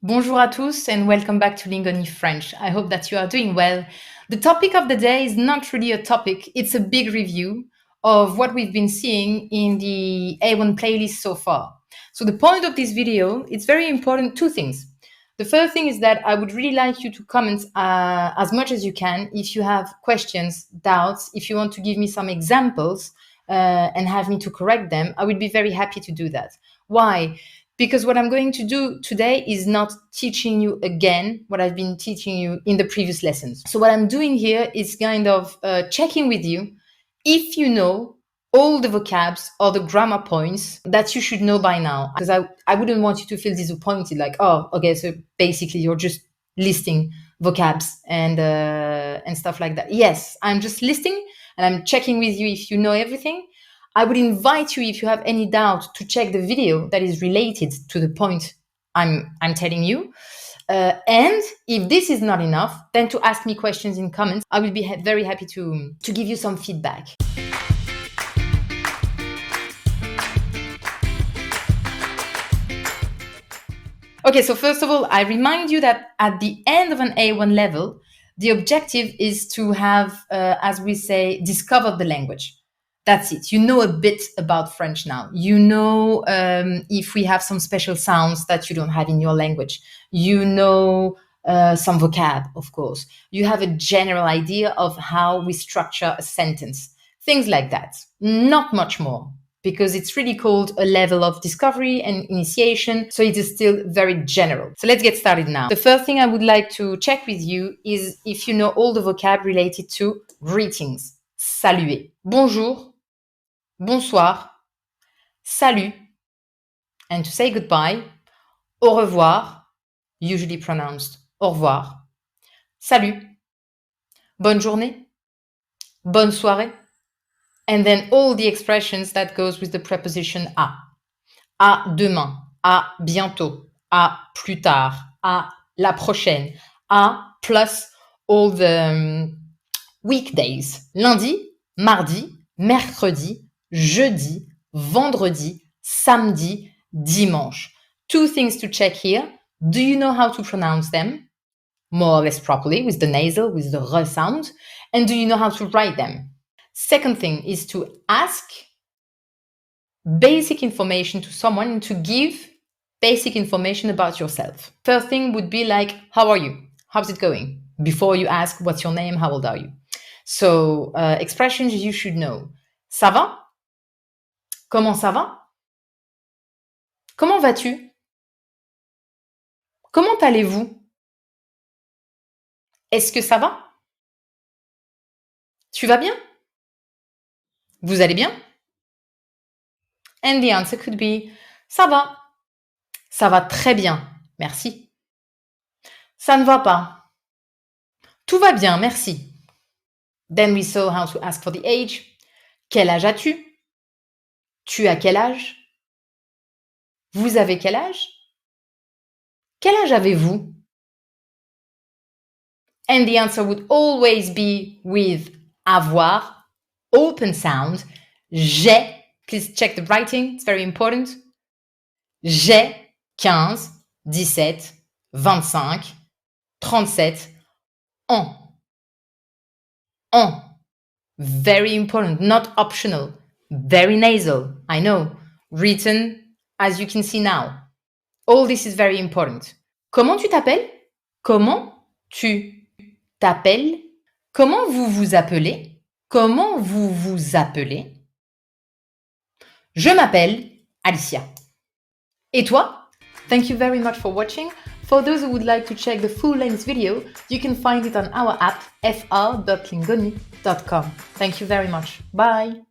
Bonjour à tous and welcome back to Lingoni French. I hope that you are doing well. The topic of the day is not really a topic, it's a big review of what we've been seeing in the A1 playlist so far. So the point of this video, it's very important, two things. The first thing is that I would really like you to comment as much as you can if you have questions, doubts, if you want to give me some examples and have me to correct them, I would be very happy to do that. Why? Because what I'm going to do today is not teaching you again what I've been teaching you in the previous lessons. So what I'm doing here is kind of checking with you if you know all the vocabs or the grammar points that you should know by now. Because I wouldn't want you to feel disappointed, like, oh, okay, so basically you're just listing vocabs and stuff like that. Yes, I'm just listing and I'm checking with you if you know everything. I would invite you, if you have any doubt, to check the video that is related to the point I'm telling you. And if this is not enough, then to ask me questions in comments. I will be very happy to give you some feedback. Okay, so first of all, I remind you that at the end of an A1 level, the objective is to have, as we say, discovered the language. That's it. You know a bit about French now. You know if we have some special sounds that you don't have in your language. You know some vocab, of course. You have a general idea of how we structure a sentence. Things like that. Not much more, because it's really called a level of discovery and initiation. So it is still very general. So let's get started now. The first thing I would like to check with you is if you know all the vocab related to greetings. Saluer. Bonjour. Bonsoir, salut, and to say goodbye, au revoir, usually pronounced au revoir, salut, bonne journée, bonne soirée, and then all the expressions that goes with the preposition à demain, à bientôt, à plus tard, à la prochaine, à plus all the weekdays, lundi, mardi, mercredi, jeudi, vendredi, samedi, dimanche. Two things to check here. Do you know how to pronounce them? More or less properly, with the nasal, with the r sound. And do you know how to write them? Second thing is to ask basic information to someone and to give basic information about yourself. First thing would be like, how are you? How's it going? Before you ask, what's your name? How old are you? So expressions you should know. Ça va? Comment ça va? Comment vas-tu? Comment allez-vous? Est-ce que ça va? Tu vas bien? Vous allez bien? And the answer could be ça va. Ça va très bien, merci. Ça ne va pas. Tout va bien, merci. Then we saw how to ask for the age. Quel âge as-tu? Tu as quel âge? Vous avez quel âge? Quel âge avez-vous? And the answer would always be with avoir, open sound. J'ai, please check the writing, it's very important. J'ai 15, 17, 25, 37 ans. En. Very important, not optional. Very nasal, I know. Written as you can see now. All this is very important. Comment tu t'appelles? Comment tu t'appelles? Comment vous vous appelez? Comment vous vous appelez? Je m'appelle Alicia. Et toi? Thank you very much for watching. For those who would like to check the full-length video, you can find it on our app fr.lingoni.com. Thank you very much. Bye.